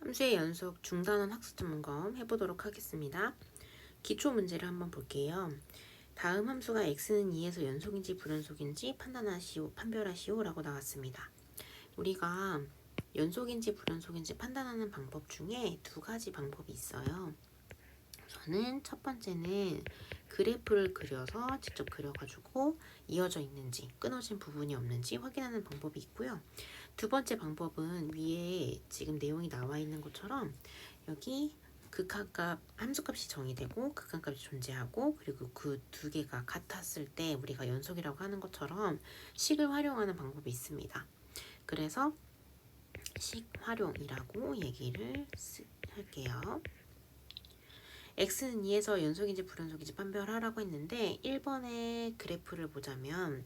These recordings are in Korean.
함수의 연속 중단원 학습 점검 해보도록 하겠습니다. 기초 문제를 한번 볼게요. 다음 함수가 x는 2에서 연속인지 불연속인지 판별하시오 라고 나왔습니다. 우리가 연속인지 불연속인지 판단하는 방법 중에 두 가지 방법이 있어요. 우선은 첫 번째는 그래프를 그려서 직접 그려가지고 이어져 있는지 끊어진 부분이 없는지 확인하는 방법이 있고요. 두 번째 방법은 위에 지금 내용이 나와 있는 것처럼 여기 극한값 함수값이 정의되고 극한값이 존재하고 그리고 그 두 개가 같았을 때 우리가 연속이라고 하는 것처럼 식을 활용하는 방법이 있습니다. 그래서 식 활용이라고 얘기를 할게요. x는 2에서 연속인지 불연속인지 판별하라고 했는데 1번의 그래프를 보자면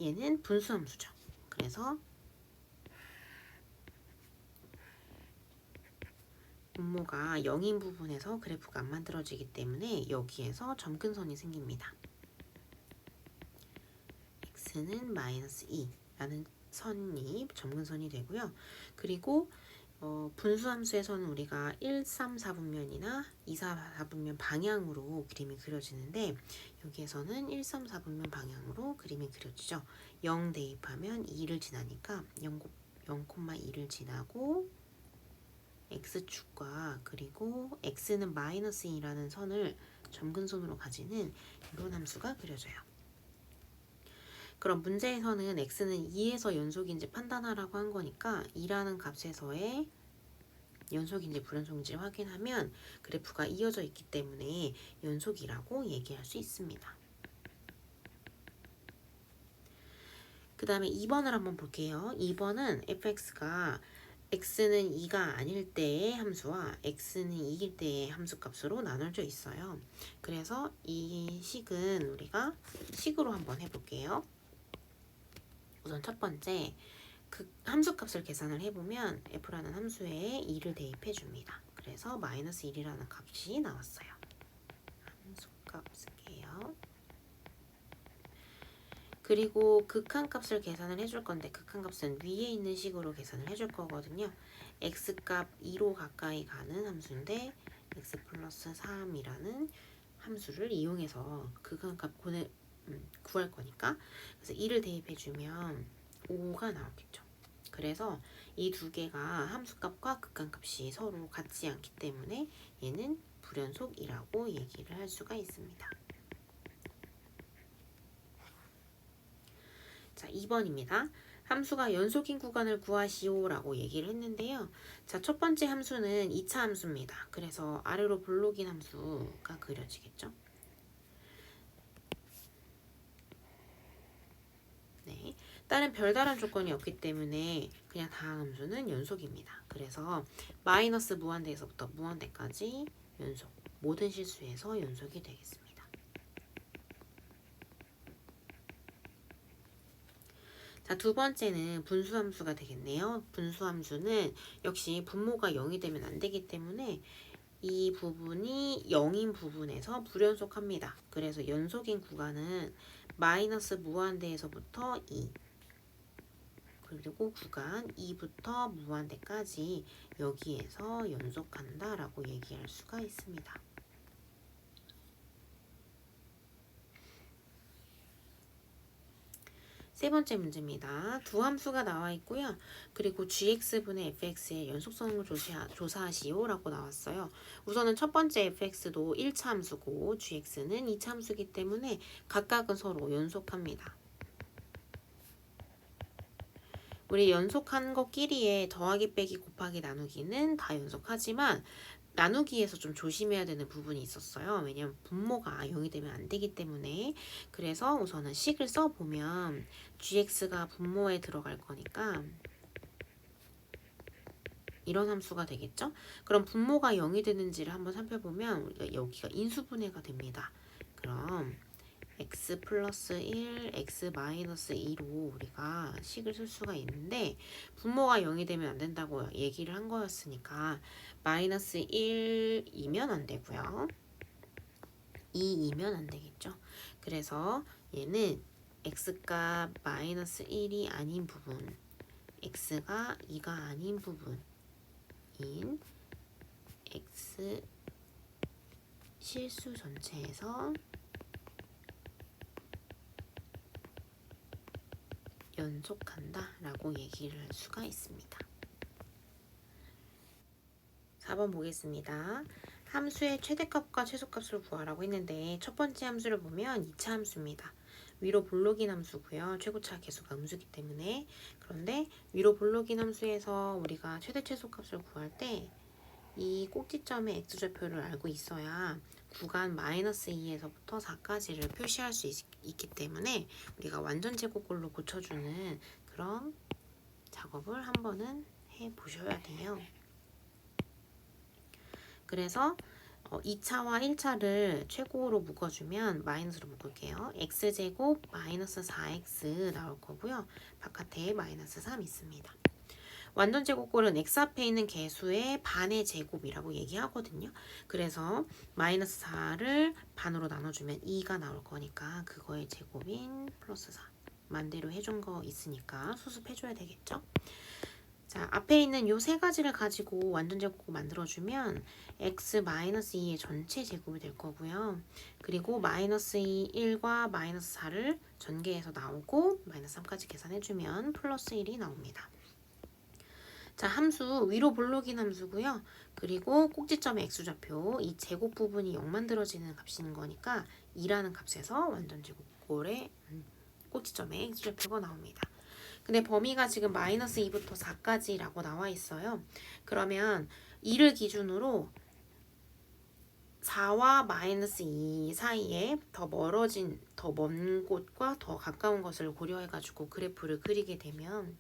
얘는 분수함수죠. 그래서 분모가 0인 부분에서 그래프가 안 만들어지기 때문에 여기에서 점근선이 생깁니다. x는 마이너스 2라는 선이 점근선이 되고요. 그리고 분수함수에서는 우리가 1, 3, 4분면이나 2, 4, 4분면 방향으로 그림이 그려지는데 여기에서는 1, 3, 4분면 방향으로 그림이 그려지죠. 0 대입하면 2를 지나니까 0,2를 지나고 x축과 그리고 x는 마이너스 2라는 선을 점근선으로 가지는 이런 함수가 그려져요. 그럼 문제에서는 x는 2에서 연속인지 판단하라고 한 거니까 2라는 값에서의 연속인지 불연속인지 확인하면 그래프가 이어져 있기 때문에 연속이라고 얘기할 수 있습니다. 그 다음에 2번을 한번 볼게요. 2번은 fx가 x는 2가 아닐 때의 함수와 x는 2일 때의 함수값으로 나눠져 있어요. 그래서 이 식은 우리가 식으로 한번 해볼게요. 우선 첫 번째 그 함수값을 계산을 해보면 f라는 함수에 2를 대입해 줍니다. 그래서 마이너스 1이라는 값이 나왔어요. 함수값 쓸게요. 그리고 극한값을 계산을 해줄 건데 극한값은 위에 있는 식으로 계산을 해줄 거거든요. x값 2로 가까이 가는 함수인데 x 플러스 3이라는 함수를 이용해서 극한값 구할 거니까 그래서 2를 대입해주면 5가 나오겠죠. 그래서 이 두 개가 함수값과 극한값이 서로 같지 않기 때문에 얘는 불연속이라고 얘기를 할 수가 있습니다. 자, 2번입니다. 함수가 연속인 구간을 구하시오 라고 얘기를 했는데요. 자, 첫 번째 함수는 2차 함수입니다. 그래서 아래로 볼록인 함수가 그려지겠죠. 네, 다른 별다른 조건이 없기 때문에 그냥 다음 함수는 연속입니다. 그래서 마이너스 무한대에서부터 무한대까지 연속, 모든 실수에서 연속이 되겠습니다. 자, 두 번째는 분수함수가 되겠네요. 분수함수는 역시 분모가 0이 되면 안 되기 때문에 이 부분이 0인 부분에서 불연속합니다. 그래서 연속인 구간은 마이너스 무한대에서부터 2 그리고 구간 2부터 무한대까지 여기에서 연속한다 라고 얘기할 수가 있습니다. 세 번째 문제입니다. 두 함수가 나와 있고요. 그리고 gx분의 fx의 연속성을 조사하시오 라고 나왔어요. 우선은 첫 번째 fx도 1차 함수고 gx는 2차 함수이기 때문에 각각은 서로 연속합니다. 우리 연속한 것끼리의 더하기 빼기 곱하기 나누기는 다 연속하지만 나누기에서 좀 조심해야 되는 부분이 있었어요. 왜냐면 분모가 0이 되면 안 되기 때문에. 그래서 우선은 식을 써보면 gx가 분모에 들어갈 거니까 이런 함수가 되겠죠? 그럼 분모가 0이 되는지를 한번 살펴보면 우리가 여기가 인수분해가 됩니다. 그럼 x 플러스 1, x 마이너스 2로 우리가 식을 쓸 수가 있는데 분모가 0이 되면 안 된다고 얘기를 한 거였으니까 마이너스 1이면 안 되고요. 2이면 안 되겠죠. 그래서 얘는 x가 마이너스 1이 아닌 부분, x가 2가 아닌 부분 인 x 실수 전체에서 연속한다 라고 얘기를 할 수가 있습니다. 4번 보겠습니다. 함수의 최대값과 최소값을 구하라고 했는데 첫 번째 함수를 보면 2차 함수입니다. 위로 볼록인 함수고요. 최고차 계수가 음수기 때문에. 그런데 위로 볼록인 함수에서 우리가 최대 최소값을 구할 때 이 꼭지점의 x좌표를 알고 있어야 구간 -2에서부터 4까지를 표시할 수 있기 때문에 우리가 완전 제곱꼴로 고쳐주는 그런 작업을 한 번은 해보셔야 돼요. 그래서 2차와 1차를 최고로 묶어주면 마이너스로 묶을게요. x제곱 마이너스 4x 나올 거고요. 바깥에 마이너스 3 있습니다. 완전 제곱꼴은 x 앞에 있는 개수의 반의 제곱이라고 얘기하거든요. 그래서 마이너스 4를 반으로 나눠주면 2가 나올 거니까 그거의 제곱인 플러스 4. 만대로 해준 거 있으니까 수습해줘야 되겠죠. 자, 앞에 있는 요 세 가지를 가지고 완전 제곱 만들어주면 x-2의 전체 제곱이 될 거고요. 그리고 -2, 1과 -4를 전개해서 나오고 -3까지 계산해주면 플러스 1이 나옵니다. 자, 함수 위로 볼록인 함수고요. 그리고 꼭지점의 x좌표 이 제곱 부분이 0 만들어지는 값인 거니까 2라는 값에서 완전 제곱꼴의 꼭지점의 x좌표가 나옵니다. 근데 범위가 지금 -2부터 4까지라고 나와 있어요. 그러면 2를 기준으로 4와 -2 사이에 더 멀어진, 더 먼 곳과 더 가까운 것을 고려해가지고 그래프를 그리게 되면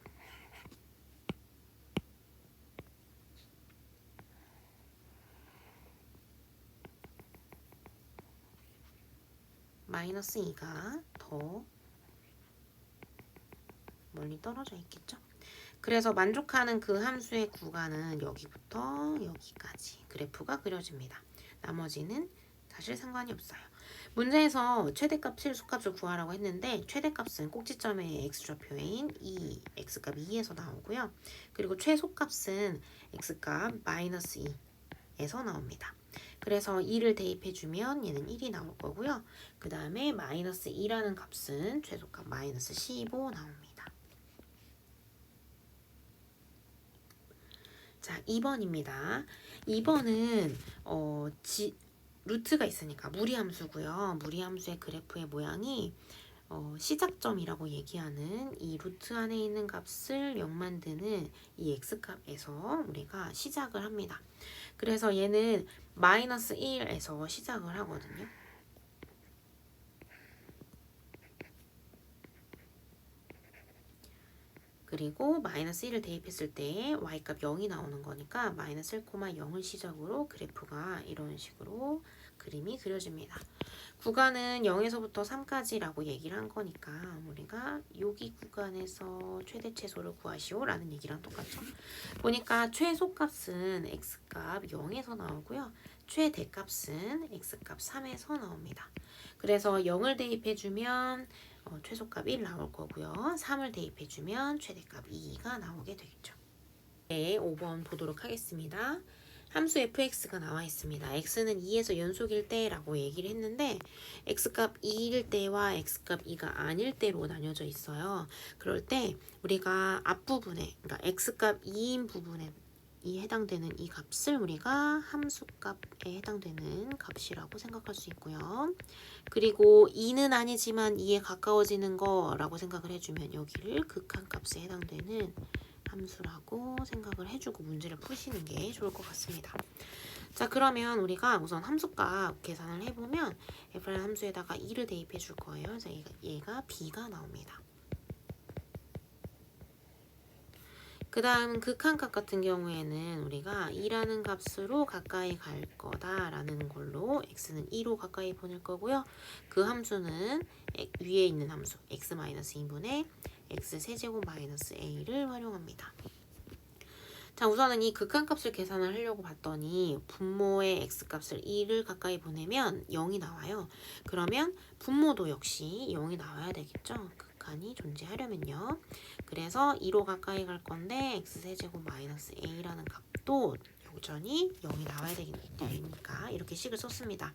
-2가 더 멀리 떨어져 있겠죠. 그래서 만족하는 그 함수의 구간은 여기부터 여기까지 그래프가 그려집니다. 나머지는 사실 상관이 없어요. 문제에서 최대값, 실수값을 구하라고 했는데 최대값은 꼭지점의 x좌표인 2, x값 2에서 나오고요. 그리고 최소값은 x값 -2에서 나옵니다. 그래서 2를 대입해주면 얘는 1이 나올 거고요. 그 다음에 -2라는 값은 최소값 -15 나옵니다. 자, 2번입니다. 2번은 루트가 있으니까 무리함수고요. 무리함수의 그래프의 모양이 시작점이라고 얘기하는 이 루트 안에 있는 값을 0 만드는 이 x값에서 우리가 시작을 합니다. 그래서 얘는 -1에서 시작을 하거든요. 그리고 -1을 대입했을 때 y값 0이 나오는 거니까 -1,0을 시작으로 그래프가 이런 식으로 그림이 그려집니다. 구간은 0에서부터 3까지라고 얘기를 한 거니까 우리가 여기 구간에서 최대 최소를 구하시오 라는 얘기랑 똑같죠. 보니까 최소값은 x값 0에서 나오고요. 최대값은 x값 3에서 나옵니다. 그래서 0을 대입해주면 최소값 1 나올 거고요. 3을 대입해주면 최대값 2가 나오게 되겠죠. 네, 5번 보도록 하겠습니다. 함수 fx가 나와 있습니다. x는 2에서 연속일 때라고 얘기를 했는데 x값 2일 때와 x값 2가 아닐 때로 나뉘어져 있어요. 그럴 때 우리가 앞부분에, 그러니까 x값 2인 부분에 이 해당되는 이 값을 우리가 함수값에 해당되는 값이라고 생각할 수 있고요. 그리고 2는 아니지만 2에 가까워지는 거라고 생각을 해주면 여기를 극한값에 해당되는 함수라고 생각을 해주고 문제를 푸시는 게 좋을 것 같습니다. 자, 그러면 우리가 우선 함수값 계산을 해보면 f라는 함수에다가 2를 대입해 줄 거예요. 그래서 얘가 b가 나옵니다. 그 다음 극한값 같은 경우에는 우리가 2라는 값으로 가까이 갈 거다라는 걸로 x는 2로 가까이 보낼 거고요. 그 함수는 위에 있는 함수 x-2분의 x세제곱 마이너스 a를 활용합니다. 자, 우선은 이 극한값을 계산을 하려고 봤더니 분모의 x값을 2를 가까이 보내면 0이 나와요. 그러면 분모도 역시 0이 나와야 되겠죠. 대입판이 존재하려면요. 그래서 2로 가까이 갈 건데 x세제곱 마이너스 a라는 값도 여전히 0이 나와야 되니까 이렇게 식을 썼습니다.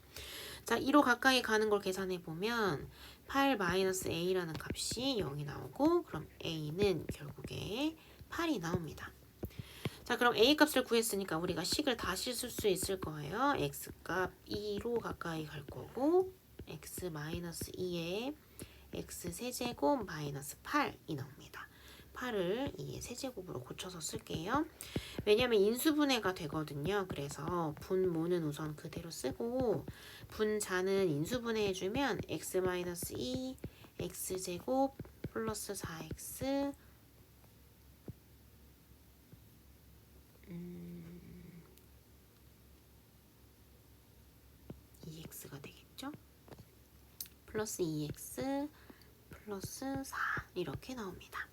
자, 2로 가까이 가는 걸 계산해 보면 8 마이너스 a라는 값이 0이 나오고 그럼 a는 결국에 8이 나옵니다. 자, 그럼 a 값을 구했으니까 우리가 식을 다시 쓸 수 있을 거예요. x 값 2로 가까이 갈 거고 x 마이너스 2에 x 세제곱 마이너스 8이 나옵니다. 8을 2의 세제곱으로 고쳐서 쓸게요. 왜냐면 인수분해가 되거든요. 그래서 분모는 우선 그대로 쓰고 분자는 인수분해해주면 x 마이너스 2 x제곱 플러스 4x 2x가 되겠죠? 플러스 2x 플러스 4 이렇게 나옵니다.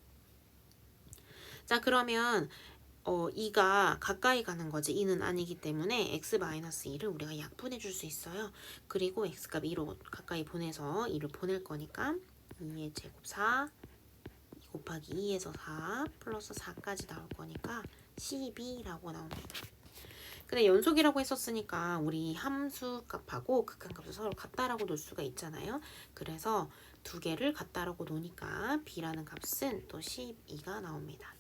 자, 그러면 2가 가까이 가는 거지 2는 아니기 때문에 x-2를 우리가 약분해 줄 수 있어요. 그리고 x값 2로 가까이 보내서 2를 보낼 거니까 2의 제곱 4 2 곱하기 2에서 4 플러스 4까지 나올 거니까 12라고 나옵니다. 근데 연속이라고 했었으니까 우리 함수값하고 극한값을 서로 같다라고 놓을 수가 있잖아요. 그래서 두 개를 같다라고 놓으니까 b라는 값은 또 12가 나옵니다.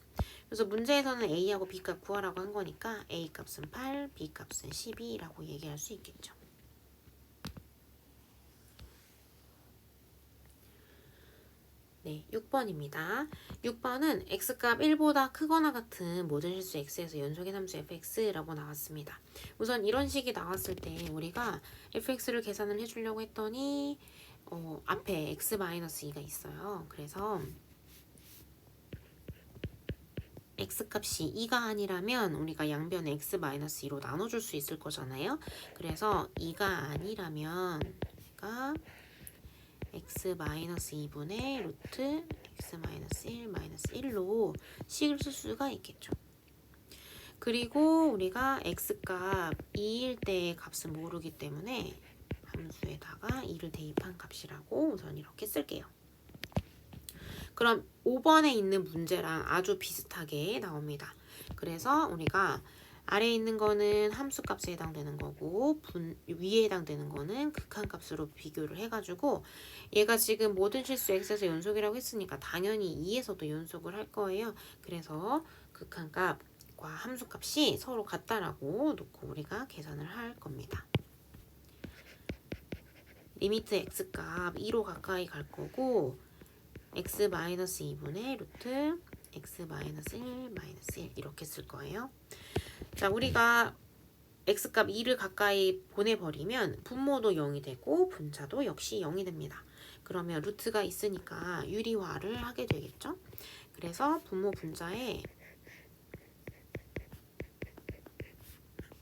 그래서 문제에서는 a하고 b값 구하라고 한 거니까 a 값은 8, b 값은 12라고 얘기할 수 있겠죠. 네, 6번입니다. 6번은 x값 1보다 크거나 같은 모든 실수 x에서 연속의 함수 fx라고 나왔습니다. 우선 이런 식이 나왔을 때 우리가 fx를 계산을 해주려고 했더니 앞에 x-2가 있어요. 그래서 x값이 2가 아니라면 우리가 양변에 x-2로 나눠줄 수 있을 거잖아요. 그래서 2가 아니라면 우리가 x-2분의 루트 x-1-1로 식을 쓸 수가 있겠죠. 그리고 우리가 x값 2일 때의 값은 모르기 때문에 함수에다가 2를 대입한 값이라고 우선 이렇게 쓸게요. 그럼 5번에 있는 문제랑 아주 비슷하게 나옵니다. 그래서 우리가 아래에 있는 거는 함수값에 해당되는 거고 위에 해당되는 거는 극한값으로 비교를 해가지고 얘가 지금 모든 실수 x에서 연속이라고 했으니까 당연히 2에서도 연속을 할 거예요. 그래서 극한값과 함수값이 서로 같다라고 놓고 우리가 계산을 할 겁니다. 리미트 x값 2로 가까이 갈 거고 x-2분의 루트 x-1-1 이렇게 쓸 거예요. 자, 우리가 x값 2를 가까이 보내버리면 분모도 0이 되고 분자도 역시 0이 됩니다. 그러면 루트가 있으니까 유리화를 하게 되겠죠. 그래서 분모 분자에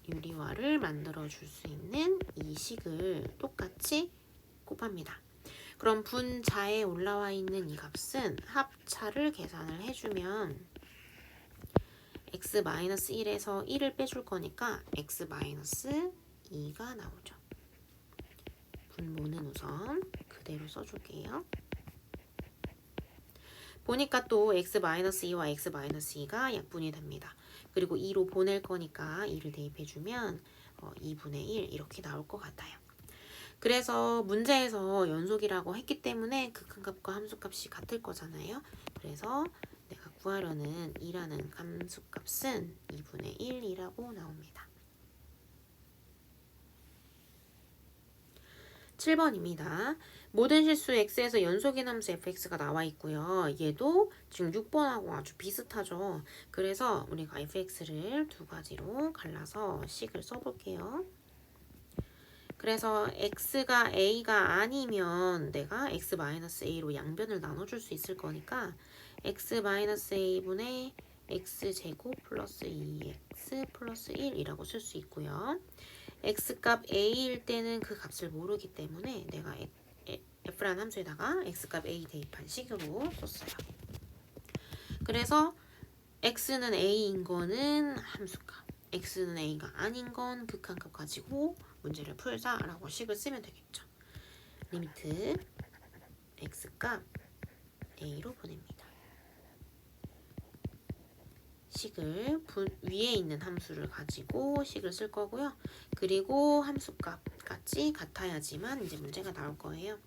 유리화를 만들어 줄 수 있는 이 식을 똑같이 곱합니다. 그럼 분자에 올라와 있는 이 값은 합차를 계산을 해주면 x-1에서 1을 빼줄 거니까 x-2가 나오죠. 분모는 우선 그대로 써줄게요. 보니까 또 x-2와 x-2가 약분이 됩니다. 그리고 2로 보낼 거니까 2를 대입해주면 2분의 1 이렇게 나올 것 같아요. 그래서 문제에서 연속이라고 했기 때문에 극한값과 함수값이 같을 거잖아요. 그래서 내가 구하려는 2라는 함수값은 2분의 1이라고 나옵니다. 7번입니다. 모든 실수 x에서 연속인 함수 fx가 나와 있고요. 얘도 지금 6번하고 아주 비슷하죠. 그래서 우리가 fx를 두 가지로 갈라서 식을 써볼게요. 그래서 x가 a가 아니면 내가 x-a로 양변을 나눠줄 수 있을 거니까 x-a분의 x제곱 플러스 2x 플러스 1이라고 쓸 수 있고요. x값 a일 때는 그 값을 모르기 때문에 내가 f라는 함수에다가 x값 a 대입한 식으로 썼어요. 그래서 x는 a인 거는 함수값, x는 a가 아닌 건 극한값 가지고 문제를 풀자라고 식을 쓰면 되겠죠. 리미트 x값 a로 보냅니다. 식을 위에 있는 함수를 가지고 식을 쓸 거고요. 그리고 함수값 같이 같아야지만 이제 문제가 나올 거예요.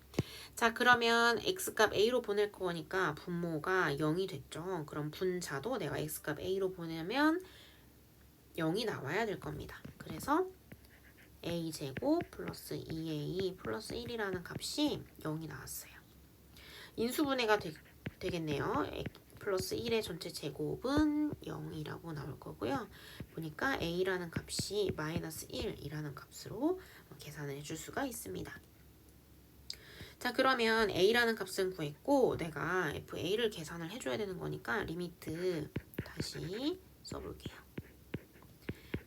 자, 그러면 x값 a로 보낼 거니까 분모가 0이 됐죠. 그럼 분자도 내가 x값 a로 보내면 0이 나와야 될 겁니다. 그래서 a제곱 플러스 2a 플러스 1이라는 값이 0이 나왔어요. 인수분해가 되겠네요. 플러스 1의 전체 제곱은 0이라고 나올 거고요. 보니까 a라는 값이 마이너스 1이라는 값으로 계산을 해줄 수가 있습니다. 자, 그러면 a라는 값은 구했고 내가 fa를 계산을 해줘야 되는 거니까 리미트 다시 써볼게요.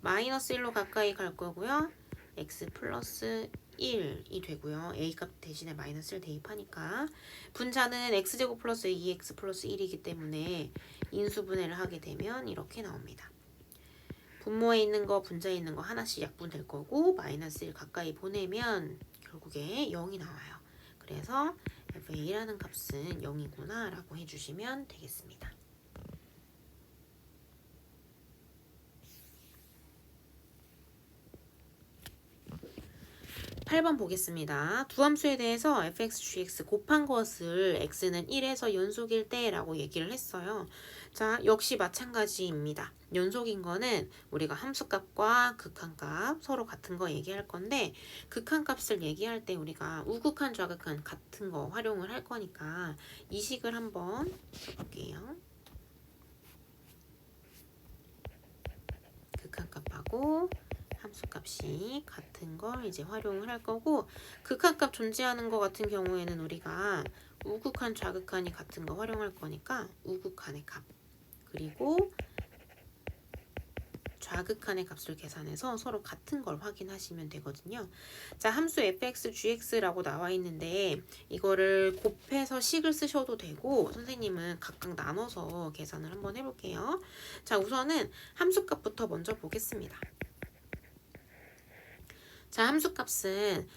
마이너스 1로 가까이 갈 거고요. x 플러스 1이 되고요. a값 대신에 마이너스 1 대입하니까 분자는 x제곱 플러스 2x 플러스 1이기 때문에 인수분해를 하게 되면 이렇게 나옵니다. 분모에 있는 거 분자에 있는 거 하나씩 약분될 거고 마이너스 1 가까이 보내면 결국에 0이 나와요. 그래서 fa라는 값은 0이구나 라고 해주시면 되겠습니다. 8번 보겠습니다. 두 함수에 대해서 fx, gx 곱한 것을 x는 1에서 연속일 때 라고 얘기를 했어요. 자, 역시 마찬가지입니다. 연속인 거는 우리가 함수값과 극한값 서로 같은 거 얘기할 건데 극한값을 얘기할 때 우리가 우극한, 좌극한 같은 거 활용을 할 거니까 이 식을 한번 써볼게요. 극한값하고 함수값이 같은 걸 이제 활용을 할 거고 극한값 존재하는 거 같은 경우에는 우리가 우극한, 좌극한이 같은 거 활용할 거니까 우극한의 값 그리고 좌극한의 값을 계산해서 서로 같은 걸 확인하시면 되거든요. 자, 함수 fx, gx라고 나와 있는데 이거를 곱해서 식을 쓰셔도 되고 선생님은 각각 나눠서 계산을 한번 해볼게요. 자, 우선은 함수값부터 먼저 보겠습니다. 자, 함수값은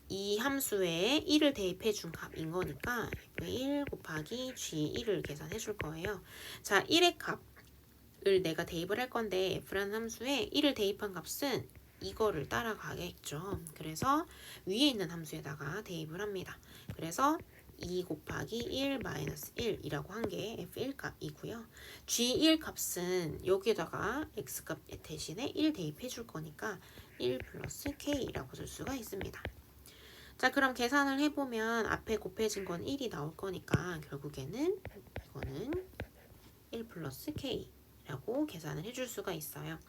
이 함수에 1을 대입해 준 값인 거니까 f1 곱하기 g1을 계산해 줄 거예요. 자, 1의 값을 내가 대입을 할 건데 f라는 함수에 1을 대입한 값은 이거를 따라가겠죠. 그래서 위에 있는 함수에다가 대입을 합니다. 그래서 2 곱하기 1 마이너스 1이라고 한 게 f1 값이고요. g1 값은 여기에다가 x값 대신에 1 대입해 줄 거니까 1 플러스 k라고 쓸 수가 있습니다. 자, 그럼 계산을 해보면 앞에 곱해진 건 1이 나올 거니까 결국에는 이거는 1 플러스 k라고 계산을 해줄 수가 있어요.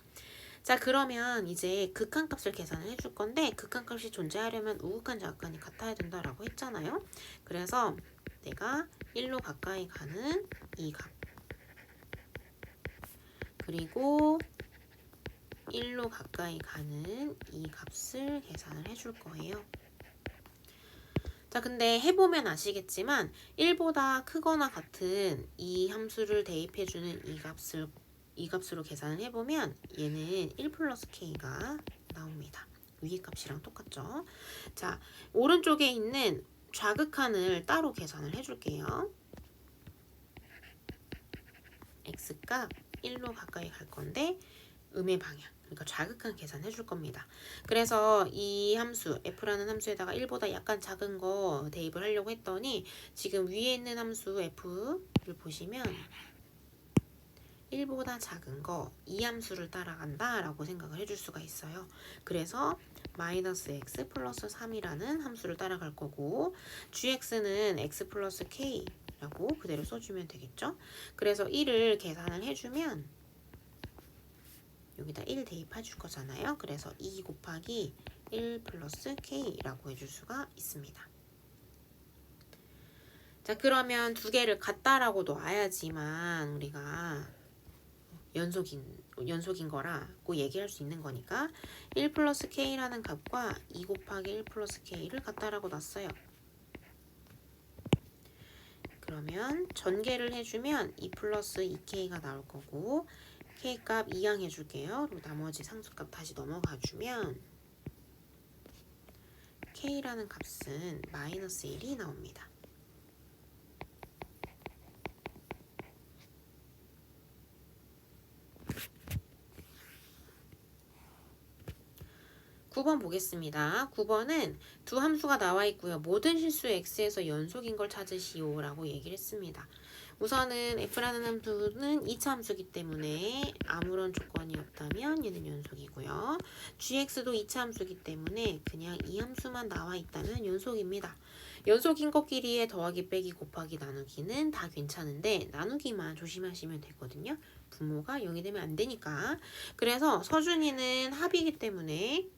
자, 그러면 이제 극한값을 계산을 해줄 건데 극한값이 존재하려면 우극한, 좌극한이 같아야 된다라고 했잖아요. 그래서 내가 1로 가까이 가는 이 값 그리고 1로 가까이 가는 이 값을 계산을 해줄 거예요. 자, 근데 해보면 아시겠지만 1보다 크거나 같은 이 함수를 대입해주는 이 값으로 계산을 해보면 얘는 1 플러스 k가 나옵니다. 위의 값이랑 똑같죠? 자, 오른쪽에 있는 좌극한을 따로 계산을 해줄게요. x값 1로 가까이 갈 건데 음의 방향, 그러니까 좌극한 계산해 줄 겁니다. 그래서 이 함수 f라는 함수에다가 1보다 약간 작은 거 대입을 하려고 했더니 지금 위에 있는 함수 f를 보시면 1보다 작은 거 이 함수를 따라간다 라고 생각을 해줄 수가 있어요. 그래서 마이너스 x 플러스 3이라는 함수를 따라갈 거고 gx는 x 플러스 k라고 그대로 써주면 되겠죠. 그래서 1을 계산을 해주면 여기다 1 대입해 줄 거잖아요. 그래서 2 곱하기 1 플러스 k라고 해줄 수가 있습니다. 자, 그러면 두 개를 같다라고 놔야지만 우리가 연속인 거라고 얘기할 수 있는 거니까 1 플러스 k라는 값과 2 곱하기 1 플러스 k를 같다라고 놨어요. 그러면 전개를 해주면 2 플러스 2k가 나올 거고 k값 2양 해줄게요. 그리고 나머지 상수값 다시 넘어가주면 k라는 값은 마이너스 1이 나옵니다. 9번 보겠습니다. 9번은 두 함수가 나와 있고요. 모든 실수 x에서 연속인 걸 찾으시오 라고 얘기를 했습니다. 우선은 f라는 함수는 2차 함수이기 때문에 아무런 조건이 없다면 얘는 연속이고요. gx도 2차 함수이기 때문에 그냥 이 함수만 나와 있다면 연속입니다. 연속인 것끼리의 더하기 빼기 곱하기 나누기는 다 괜찮은데 나누기만 조심하시면 되거든요. 분모가 0이 되면 안 되니까. 그래서 서준이는 합이기 때문에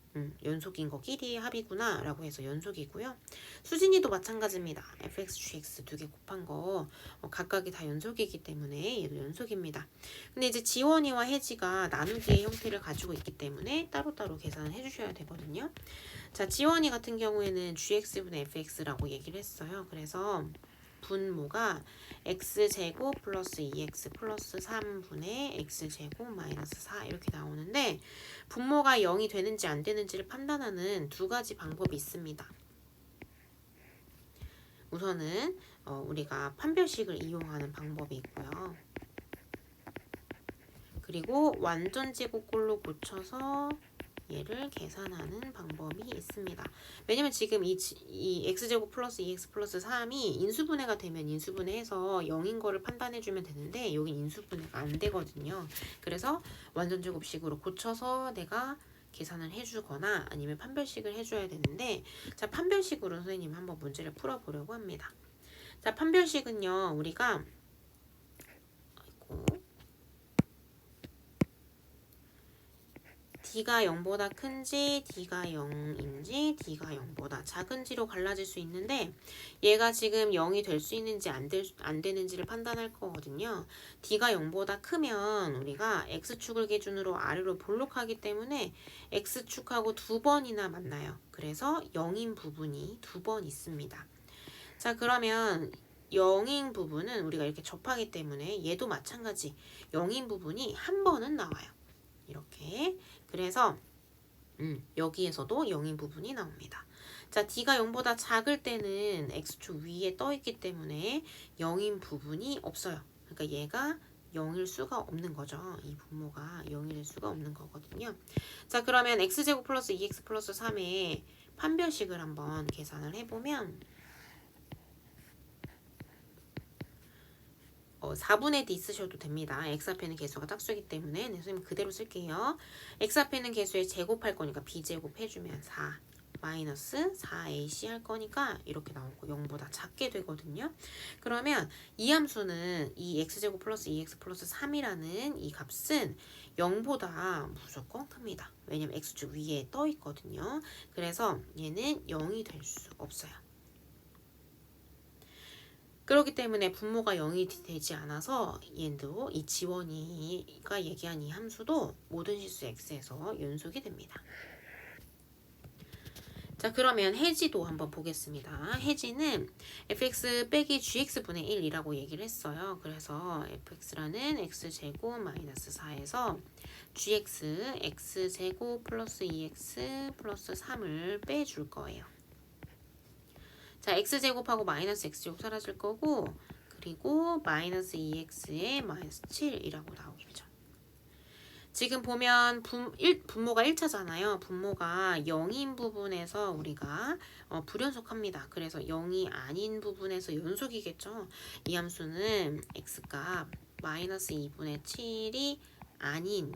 연속인 거끼리 합이구나 라고 해서 연속이고요. 수진이도 마찬가지입니다. fx, gx 두 개 곱한 거 각각이 다 연속이기 때문에 얘도 연속입니다. 근데 이제 지원이와 혜지가 나누기의 형태를 가지고 있기 때문에 따로따로 계산을 해주셔야 되거든요. 자, 지원이 같은 경우에는 gx분의 fx라고 얘기를 했어요. 그래서 분모가 x제곱 플러스 2x 플러스 3분의 x제곱 마이너스 4 이렇게 나오는데 분모가 0이 되는지 안 되는지를 판단하는 두 가지 방법이 있습니다. 우선은 우리가 판별식을 이용하는 방법이 있고요. 그리고 완전 제곱꼴로 고쳐서 얘를 계산하는 방법이 있습니다. 왜냐면 지금 이 x제곱 플러스 2x 플러스 3이 인수분해가 되면 인수분해해서 0인 거를 판단해주면 되는데 여긴 인수분해가 안 되거든요. 그래서 완전 제곱식으로 고쳐서 내가 계산을 해주거나 아니면 판별식을 해줘야 되는데 자, 판별식으로 선생님 한번 문제를 풀어보려고 합니다. 자, 판별식은요 우리가 D가 0보다 큰지 D가 0인지 D가 0보다 작은지로 갈라질 수 있는데 얘가 지금 0이 될 수 있는지 안 되는지를 판단할 거거든요. D가 0보다 크면 우리가 X축을 기준으로 아래로 볼록하기 때문에 X축하고 두 번이나 만나요. 그래서 0인 부분이 두 번 있습니다. 자, 그러면 0인 부분은 우리가 이렇게 접하기 때문에 얘도 마찬가지 0인 부분이 한 번은 나와요. 이렇게. 그래서 여기에서도 0인 부분이 나옵니다. 자, D가 0보다 작을 때는 X축 위에 떠 있기 때문에 0인 부분이 없어요. 그러니까 얘가 0일 수가 없는 거죠. 이 분모가 0일 수가 없는 거거든요. 자, 그러면 X제곱 플러스 2X 플러스 3의 판별식을 한번 계산을 해보면 4분의 D 쓰셔도 됩니다. X 앞에는 개수가 짝수이기 때문에 선생님 그대로 쓸게요. X 앞에는 개수에 제곱할 거니까 B제곱 해주면 4 마이너스 4AC 할 거니까 이렇게 나오고 0보다 작게 되거든요. 그러면 이 함수는 이 X제곱 플러스 2X 플러스 3이라는 이 값은 0보다 무조건 큽니다. 왜냐면 X축 위에 떠 있거든요. 그래서 얘는 0이 될 수 없어요. 그렇기 때문에 분모가 0이 되지 않아서 얘도 이 지원이가 얘기한 이 함수도 모든 실수 x에서 연속이 됩니다. 자, 그러면 해지도 한번 보겠습니다. 해지는 fx 빼기 gx분의 1이라고 얘기를 했어요. 그래서 fx라는 x제곱 마이너스 4에서 gx x제곱 플러스 2x 플러스 3을 빼줄 거예요. 자, x제곱하고 마이너스 x제곱 사라질 거고 그리고 마이너스 2x에 마이너스 7이라고 나오겠죠. 지금 보면 분모가 1차잖아요. 분모가 0인 부분에서 우리가 불연속합니다. 그래서 0이 아닌 부분에서 연속이겠죠. 이 함수는 x값 마이너스 2분의 7이 아닌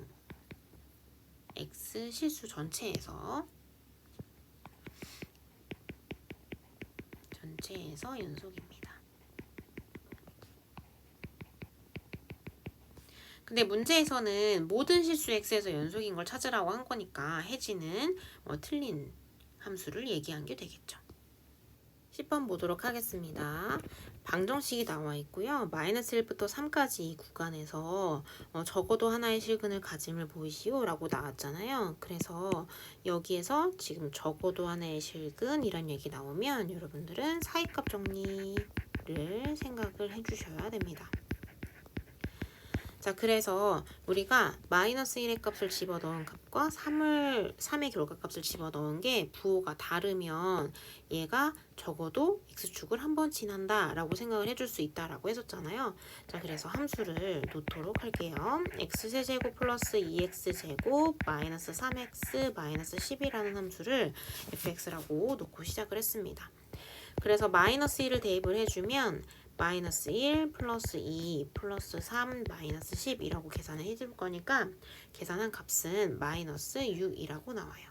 x 실수 전체에서 연속입니다. 근데 문제에서는 모든 실수 x에서 연속인 걸 찾으라고 한 거니까 해지는 틀린 함수를 얘기한 게 되겠죠. 10번 보도록 하겠습니다. 방정식이 나와 있고요. 마이너스 1부터 3까지 이 구간에서 적어도 하나의 실근을 가짐을 보이시오 라고 나왔잖아요. 그래서 여기에서 지금 적어도 하나의 실근이란 얘기 나오면 여러분들은 사이값 정리를 생각을 해주셔야 됩니다. 자, 그래서 우리가 마이너스 1의 값을 집어넣은 값과 3의 결과값을 집어넣은 게 부호가 다르면 얘가 적어도 x축을 한 번 지난다 라고 생각을 해줄 수 있다 라고 했었잖아요. 자, 그래서 함수를 놓도록 할게요. x세제곱 플러스 2x제곱 마이너스 3x 마이너스 10이라는 함수를 fx라고 놓고 시작을 했습니다. 그래서 마이너스 1을 대입을 해주면 마이너스 1 플러스 2 플러스 3 마이너스 10이라고 계산을 해줄 거니까 계산한 값은 마이너스 6이라고 나와요.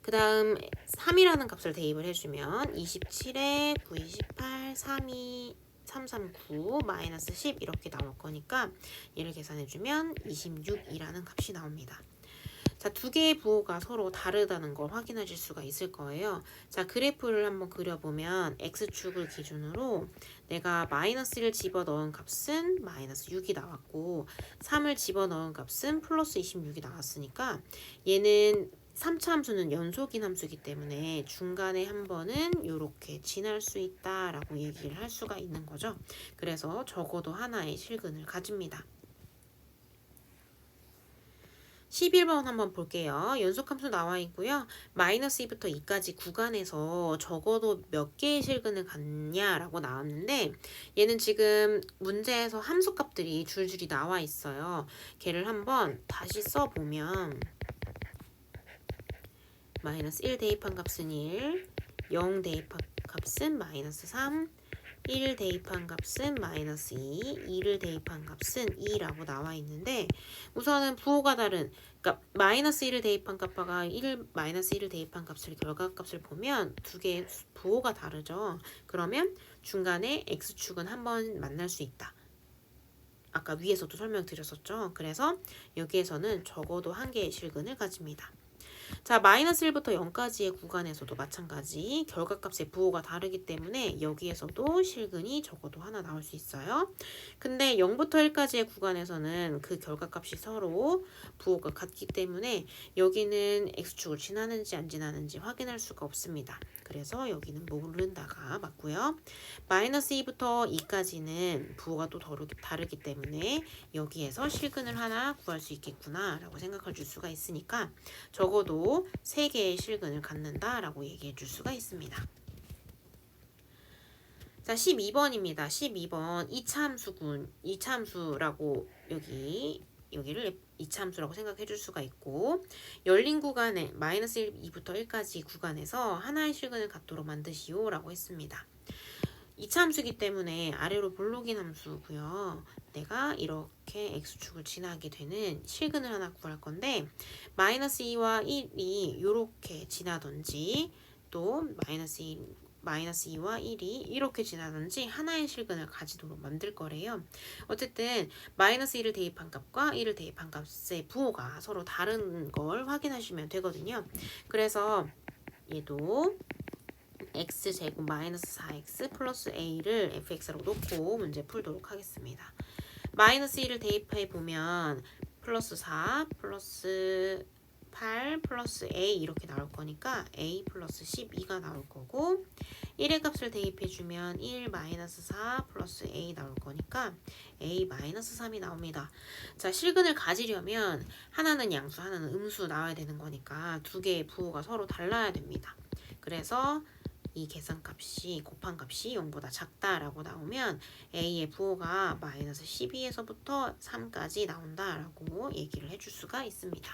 그 다음 3이라는 값을 대입을 해주면 27에 9, 28, 32, 339 마이너스 10 이렇게 나올 거니까 얘를 계산해주면 26이라는 값이 나옵니다. 자, 두 개의 부호가 서로 다르다는 걸 확인하실 수가 있을 거예요. 자, 그래프를 한번 그려보면 x축을 기준으로 내가 마이너스 1을 집어넣은 값은 마이너스 6이 나왔고 3을 집어넣은 값은 플러스 26이 나왔으니까 얘는 3차 함수는 연속인 함수이기 때문에 중간에 한 번은 이렇게 지날 수 있다라고 얘기를 할 수가 있는 거죠. 그래서 적어도 하나의 실근을 가집니다. 11번 한번 볼게요. 연속함수 나와 있고요. 마이너스 2부터 2까지 구간에서 적어도 몇 개의 실근을 갖냐라고 나왔는데 얘는 지금 문제에서 함수값들이 줄줄이 나와 있어요. 걔를 한번 다시 써보면 마이너스 1 대입한 값은 1, 0 대입한 값은 마이너스 3, 1 대입한 값은 마이너스 2, 2를 대입한 값은 2라고 나와 있는데 우선은 부호가 다른 그러니까 마이너스 1을 대입한 값과 마이너스 1을 대입한 값을 결과값을 보면 두 개의 부호가 다르죠. 그러면 중간에 x축은 한 번 만날 수 있다. 아까 위에서도 설명드렸었죠. 그래서 여기에서는 적어도 한 개의 실근을 가집니다. 자, 마이너스 1부터 0까지의 구간에서도 마찬가지 결과값의 부호가 다르기 때문에 여기에서도 실근이 적어도 하나 나올 수 있어요. 근데 0부터 1까지의 구간에서는 그 결과값이 서로 부호가 같기 때문에 여기는 x축을 지나는지 안 지나는지 확인할 수가 없습니다. 그래서 여기는 모른다가 맞고요. 마이너스 2부터 2까지는 부호가 또 다르기 때문에 여기에서 실근을 하나 구할 수 있겠구나 라고 생각해 줄 수가 있으니까 적어도 3개의 실근을 갖는다라고 얘기해 줄 수가 있습니다. 자, 12번입니다. 12번 2차 함수군. 2차 함수라고 여기를 2차 함수라고 생각해 줄 수가 있고 열린 구간에 마이너스 1, 2부터 1까지 구간에서 하나의 실근을 갖도록 만드시오 라고 했습니다. 2차 함수이기 때문에 아래로 볼록인 함수고요. 내가 이렇게 x축을 지나게 되는 실근을 하나 구할 건데 마이너스 2와 1이 이렇게 지나든지 또 마이너스 2와 1이 이렇게 지나든지 하나의 실근을 가지도록 만들 거래요. 어쨌든 마이너스 1을 대입한 값과 1을 대입한 값의 부호가 서로 다른 걸 확인하시면 되거든요. 그래서 얘도 x제곱 마이너스 4x 플러스 a를 fx로 놓고 문제 풀도록 하겠습니다. 마이너스 1을 대입해 보면 플러스 4 플러스 8 플러스 a 이렇게 나올 거니까 a 플러스 12가 나올 거고 1의 값을 대입해주면 1 마이너스 4 플러스 a 나올 거니까 a 마이너스 3이 나옵니다. 자, 실근을 가지려면 하나는 양수 하나는 음수 나와야 되는 거니까 두 개의 부호가 서로 달라야 됩니다. 그래서 이 계산값이 곱한 값이 0보다 작다라고 나오면 a의 부호가 마이너스 12에서부터 3까지 나온다라고 얘기를 해줄 수가 있습니다.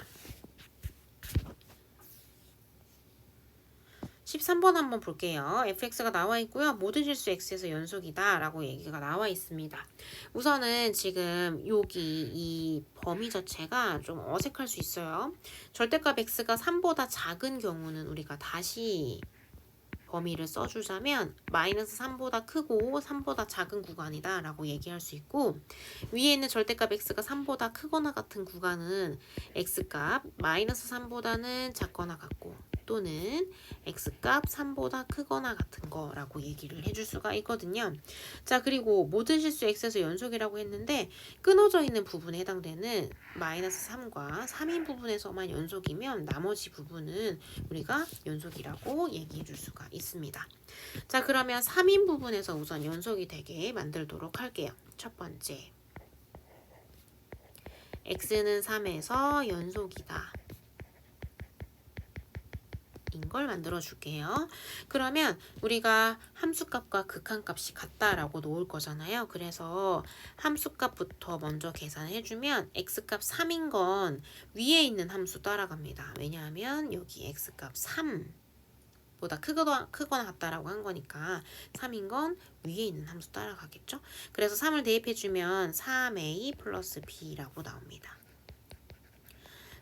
13번 한번 볼게요. fx가 나와 있고요. 모든 실수 x에서 연속이다 라고 얘기가 나와 있습니다. 우선은 지금 여기 이 범위 자체가 좀 어색할 수 있어요. 절대값 x가 3보다 작은 경우는 우리가 다시 범위를 써주자면 마이너스 3보다 크고 3보다 작은 구간이다 라고 얘기할 수 있고 위에 있는 절대값 x가 3보다 크거나 같은 구간은 x값 마이너스 3보다는 작거나 같고 또는 x값 3보다 크거나 같은 거라고 얘기를 해줄 수가 있거든요. 자, 그리고 모든 실수 x에서 연속이라고 했는데 끊어져 있는 부분에 해당되는 마이너스 3과 3인 부분에서만 연속이면 나머지 부분은 우리가 연속이라고 얘기해 줄 수가 있습니다. 자, 그러면 3인 부분에서 우선 연속이 되게 만들도록 할게요. 첫 번째 x는 3에서 연속이다. 걸 만들어 줄게요. 그러면 우리가 함수값과 극한값이 같다라고 놓을 거잖아요. 그래서 함수값부터 먼저 계산해 주면 x값 3인 건 위에 있는 함수 따라갑니다. 왜냐하면 여기 x값 3보다 크거나 같다라고 한 거니까 3인 건 위에 있는 함수 따라가겠죠. 그래서 3을 대입해 주면 3a 플러스 b라고 나옵니다.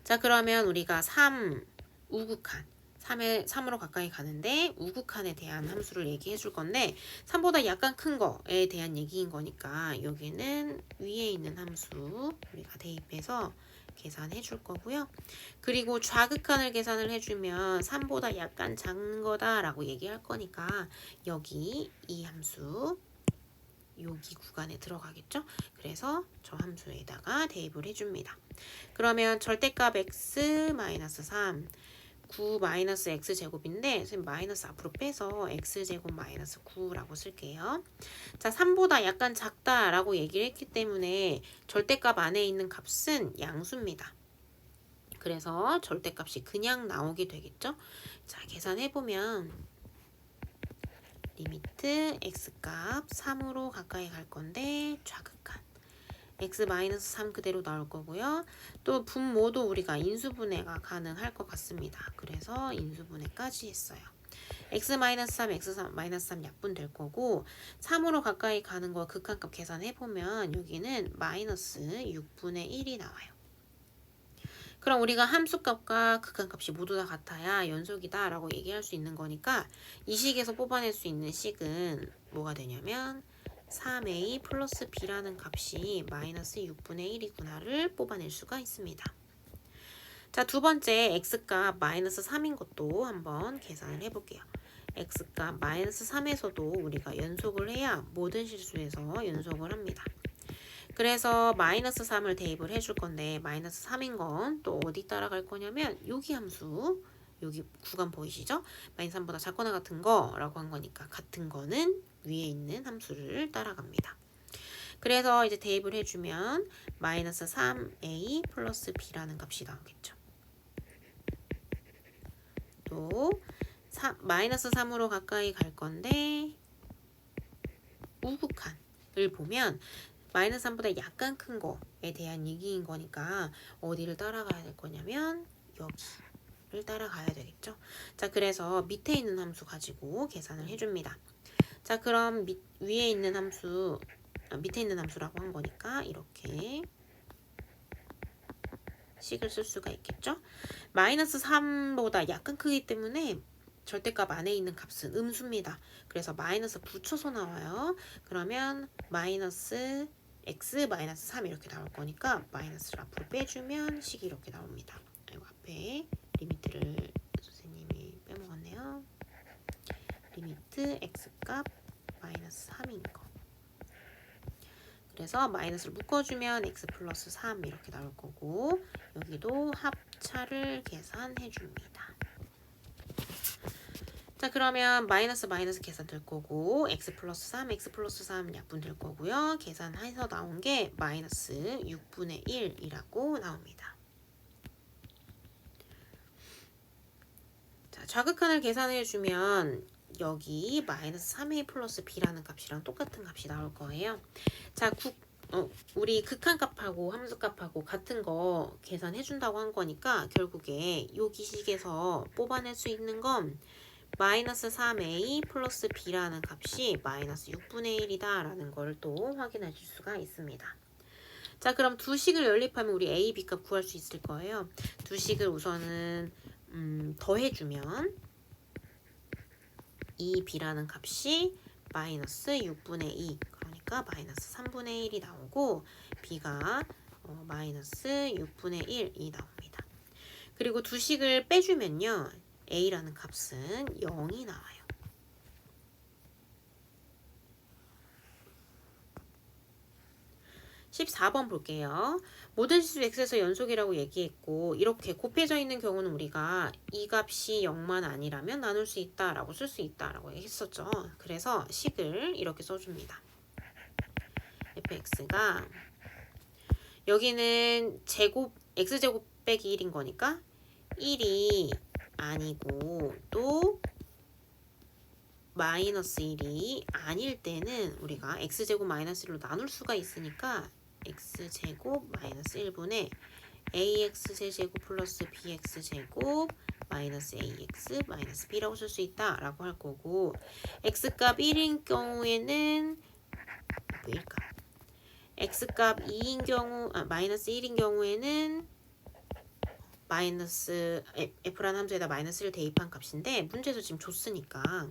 자, 그러면 우리가 3 우극한 3으로 가까이 가는데 우극한에 대한 함수를 얘기해 줄 건데 3보다 약간 큰 거에 대한 얘기인 거니까 여기는 위에 있는 함수 우리가 대입해서 계산해 줄 거고요. 그리고 좌극한을 계산을 해주면 3보다 약간 작은 거다라고 얘기할 거니까 여기 이 함수 여기 구간에 들어가겠죠? 그래서 저 함수에다가 대입을 해줍니다. 그러면 절대값 x-3 9 마이너스 x제곱인데 선생님 마이너스 앞으로 빼서 x제곱 마이너스 9라고 쓸게요. 자, 3보다 약간 작다라고 얘기를 했기 때문에 절대값 안에 있는 값은 양수입니다. 그래서 절대값이 그냥 나오게 되겠죠. 자, 계산해보면 리미트 x값 3으로 가까이 갈 건데 좌극한 x-3 그대로 나올 거고요. 또 분모도 우리가 인수분해가 가능할 것 같습니다. 그래서 인수분해까지 했어요. x-3, x-3 약분될 거고 3으로 가까이 가는 거 극한값 계산해보면 여기는 마이너스 6분의 1이 나와요. 그럼 우리가 함수값과 극한값이 모두 다 같아야 연속이다 라고 얘기할 수 있는 거니까 이 식에서 뽑아낼 수 있는 식은 뭐가 되냐면 3a 플러스 b라는 값이 마이너스 6분의 1이구나를 뽑아낼 수가 있습니다. 자, 두 번째 x값 마이너스 3인 것도 한번 계산을 해볼게요. x값 마이너스 3에서도 우리가 연속을 해야 모든 실수에서 연속을 합니다. 그래서 마이너스 3을 대입을 해줄 건데 마이너스 3인 건 또 어디 따라갈 거냐면 여기 함수 여기 구간 보이시죠? 마이너스 3보다 작거나 같은 거라고 한 거니까 같은 거는 위에 있는 함수를 따라갑니다. 그래서 이제 대입을 해주면 마이너스 3a 플러스 b라는 값이 나오겠죠. 또 마이너스 3으로 가까이 갈 건데 우극한을 보면 마이너스 3보다 약간 큰 거에 대한 얘기인 거니까 어디를 따라가야 될 거냐면 여기를 따라가야 되겠죠. 자, 그래서 밑에 있는 함수 가지고 계산을 해줍니다. 자, 그럼 위에 있는 함수, 밑에 있는 함수라고 한 거니까 이렇게 식을 쓸 수가 있겠죠. 마이너스 3보다 약간 크기 때문에 절대값 안에 있는 값은 음수입니다. 그래서 마이너스 붙여서 나와요. 그러면 마이너스 x 마이너스 3 이렇게 나올 거니까 마이너스를 앞으로 빼주면 식이 이렇게 나옵니다. 이거 앞에 리미트를 선생님이 빼먹었네요. 리미트 x값 마이너스 3인 거. 그래서 마이너스를 묶어주면 x 플러스 3 이렇게 나올 거고 여기도 합차를 계산해 줍니다. 자, 그러면 마이너스 계산 될 거고 x 플러스 3 약분 될 거고요. 계산해서 나온 게 마이너스 6분의 1이라고 나옵니다. 자, 좌극한을 계산해 주면 여기 마이너스 3a 플러스 b라는 값이랑 똑같은 값이 나올 거예요. 자, 우리 극한값하고 함수값하고 같은 거 계산해 준다고 한 거니까 결국에 여기 식에서 뽑아낼 수 있는 건 마이너스 3a 플러스 b라는 값이 마이너스 6분의 1이다 라는 걸 또 확인해 줄 수가 있습니다. 자, 그럼 두 식을 연립하면 우리 a, b 값 구할 수 있을 거예요. 두 식을 우선은 더해주면 이 b라는 값이 마이너스 6분의 2 그러니까 마이너스 3분의 1이 나오고 b가 마이너스 6분의 1이 나옵니다. 그리고 두 식을 빼주면요 a라는 값은 0이 나와요. (14번) 볼게요. 모든 실수 x에서 연속이라고 얘기했고 이렇게 곱해져 있는 경우는 우리가 이 값이 0만 아니라면 나눌 수 있다라고 쓸 수 있다라고 했었죠. 그래서 식을 이렇게 써줍니다. fx가 여기는 제곱 x제곱 빼기 1인 거니까 1이 아니고 또 마이너스 1이 아닐 때는 우리가 x제곱 마이너스 1로 나눌 수가 있으니까 x제곱 마이너스 1분의 ax 세제곱 플러스 bx 제곱 마이너스 ax 마이너스 b라고 쓸 수 있다 라고 할 거고, x값 1인 경우에는 뭐일까? x값 2인 경우, 마이너스 1인 경우에는 마이너스 f라는 함수에다 마이너스를 대입한 값인데 문제에서 지금 줬으니까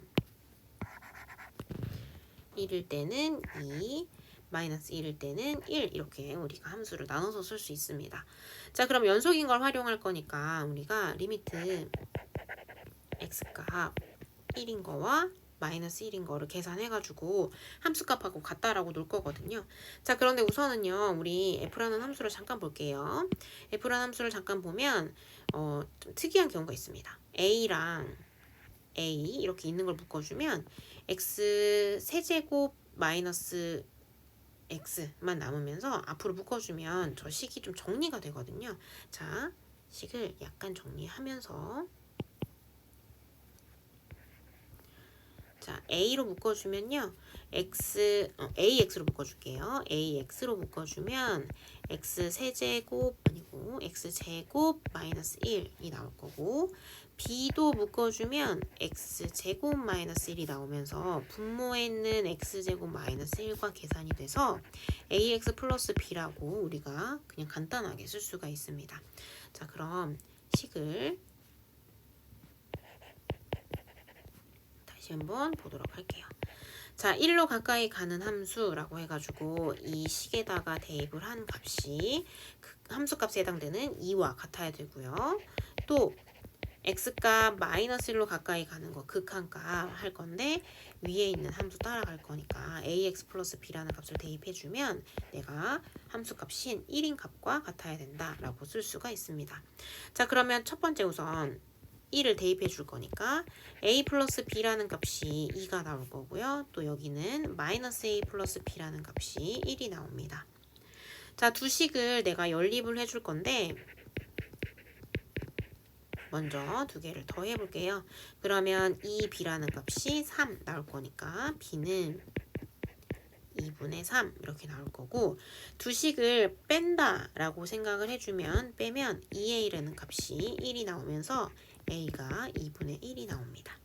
1일 때는 2, 마이너스 1일 때는 1 이렇게 우리가 함수를 나눠서 쓸 수 있습니다. 자, 그럼 연속인 걸 활용할 거니까 우리가 리미트 x값 1인 거와 마이너스 1인 거를 계산해가지고 함수값하고 같다라고 놓을 거거든요. 자, 그런데 우선은요, 우리 f라는 함수를 잠깐 볼게요. f라는 함수를 잠깐 보면 좀 특이한 경우가 있습니다. a랑 a 이렇게 있는 걸 묶어주면 x 세제곱 마이너스 x만 남으면서 앞으로 묶어주면 저 식이 좀 정리가 되거든요. 자, 식을 약간 정리하면서 자, a로 묶어주면요. ax로 묶어줄게요. ax로 묶어주면 x 세제곱 아니고 x 제곱 마이너스 1이 나올 거고, b도 묶어주면 x 제곱 마이너스 1이 나오면서 분모에 있는 x 제곱 마이너스 1과 계산이 돼서 ax 플러스 b라고 우리가 그냥 간단하게 쓸 수가 있습니다. 자, 그럼 식을 다시 한번 보도록 할게요. 자, 1로 가까이 가는 함수라고 해가지고 이 식에다가 대입을 한 값이 그 함수값에 해당되는 2와 같아야 되고요. 또 x값 마이너스 1로 가까이 가는 거 극한값 할 건데 위에 있는 함수 따라갈 거니까 ax 플러스 b라는 값을 대입해주면 내가 함수값인 1인 값과 같아야 된다라고 쓸 수가 있습니다. 자, 그러면 첫 번째 우선 1을 대입해 줄 거니까 a 플러스 b라는 값이 2가 나올 거고요. 또 여기는 마이너스 a 플러스 b라는 값이 1이 나옵니다. 자, 두 식을 내가 연립을 해줄 건데 먼저 두 개를 더 해볼게요. 그러면 2b라는 값이 3 나올 거니까 b는 2분의 3 이렇게 나올 거고, 두 식을 뺀다 라고 생각을 해주면 빼면 2a라는 값이 1이 나오면서 a가 2분의 1이 나옵니다.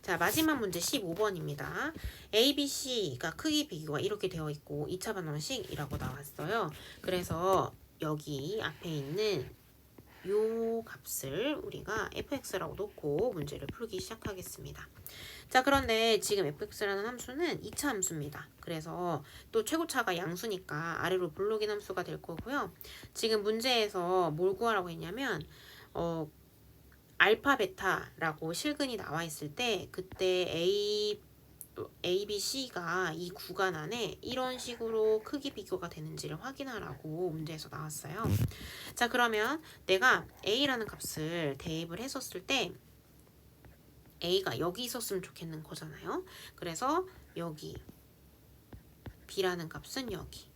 자, 마지막 문제 15번입니다. A, B, C가 크기 비교가 이렇게 되어 있고 2차 방정식이라고 나왔어요. 그래서 여기 앞에 있는 요 값을 우리가 fx라고 놓고 문제를 풀기 시작하겠습니다. 자, 그런데 지금 fx라는 함수는 2차 함수입니다. 그래서 또 최고차가 양수니까 아래로 블록인 함수가 될 거고요. 지금 문제에서 뭘 구하라고 했냐면 알파 베타라고 실근이 나와 있을 때 그때 A, B, C가 이 구간 안에 이런 식으로 크기 비교가 되는지를 확인하라고 문제에서 나왔어요. 자, 그러면 내가 A라는 값을 대입을 했었을 때 A가 여기 있었으면 좋겠는 거잖아요. 그래서 여기 B라는 값은 여기,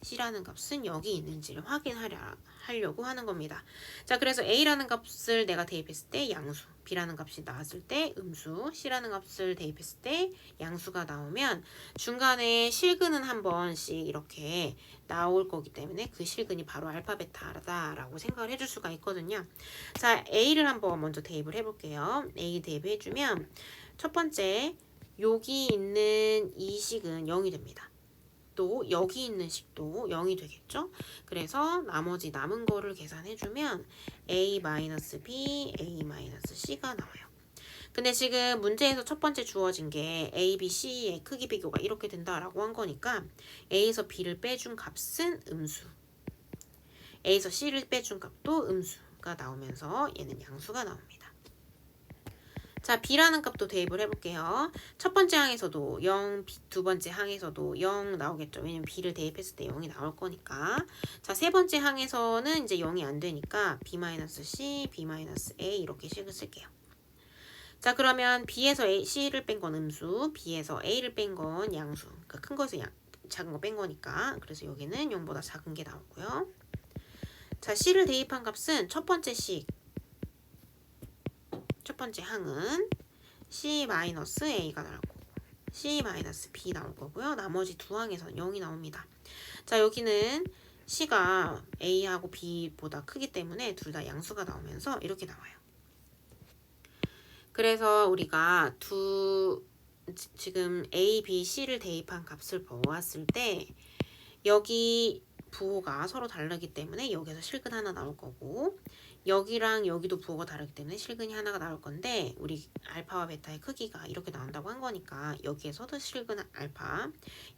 C라는 값은 여기 있는지를 확인하려고 하는 겁니다. 자, 그래서 A라는 값을 내가 대입했을 때 양수, B라는 값이 나왔을 때 음수, C라는 값을 대입했을 때 양수가 나오면 중간에 실근은 한 번씩 이렇게 나올 거기 때문에 그 실근이 바로 알파 베타다라고 생각을 해줄 수가 있거든요. 자, A를 한번 먼저 대입을 해볼게요. A 대입해주면 첫 번째 여기 있는 이 식은 0이 됩니다. 또 여기 있는 식도 0이 되겠죠? 그래서 나머지 남은 거를 계산해주면 A-B, A-C가 나와요. 근데 지금 문제에서 첫 번째 주어진 게 A, B, C의 크기 비교가 이렇게 된다라고 한 거니까 A에서 B를 빼준 값은 음수, A에서 C를 빼준 값도 음수가 나오면서 얘는 양수가 나옵니다. 자, B라는 값도 대입을 해볼게요. 첫 번째 항에서도 0, 두 번째 항에서도 0 나오겠죠. 왜냐면 B를 대입했을 때 0이 나올 거니까. 자, 세 번째 항에서는 이제 0이 안 되니까 B-C, B-A 이렇게 식을 쓸게요. 자, 그러면 B에서 C를 뺀 건 음수, B에서 A를 뺀 건 양수. 그러니까 큰 거에서 작은 거 뺀 거니까. 그래서 여기는 0보다 작은 게 나오고요. 자, C를 대입한 값은 첫 번째 항은 C-A가 나올 거고 C-B 나올 거고요. 나머지 두 항에서는 0이 나옵니다. 자, 여기는 C가 A하고 B보다 크기 때문에 둘 다 양수가 나오면서 이렇게 나와요. 그래서 우리가 지금 A, B, C를 대입한 값을 보았을 때 여기 부호가 서로 다르기 때문에 여기서 실근 하나 나올 거고 여기랑 여기도 부호가 다르기 때문에 실근이 하나가 나올 건데 우리 알파와 베타의 크기가 이렇게 나온다고 한 거니까 여기에서도 실근 알파,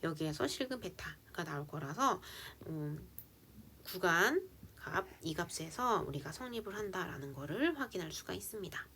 여기에서 실근 베타가 나올 거라서 구간 값, 이 값에서 우리가 성립을 한다라는 거를 확인할 수가 있습니다.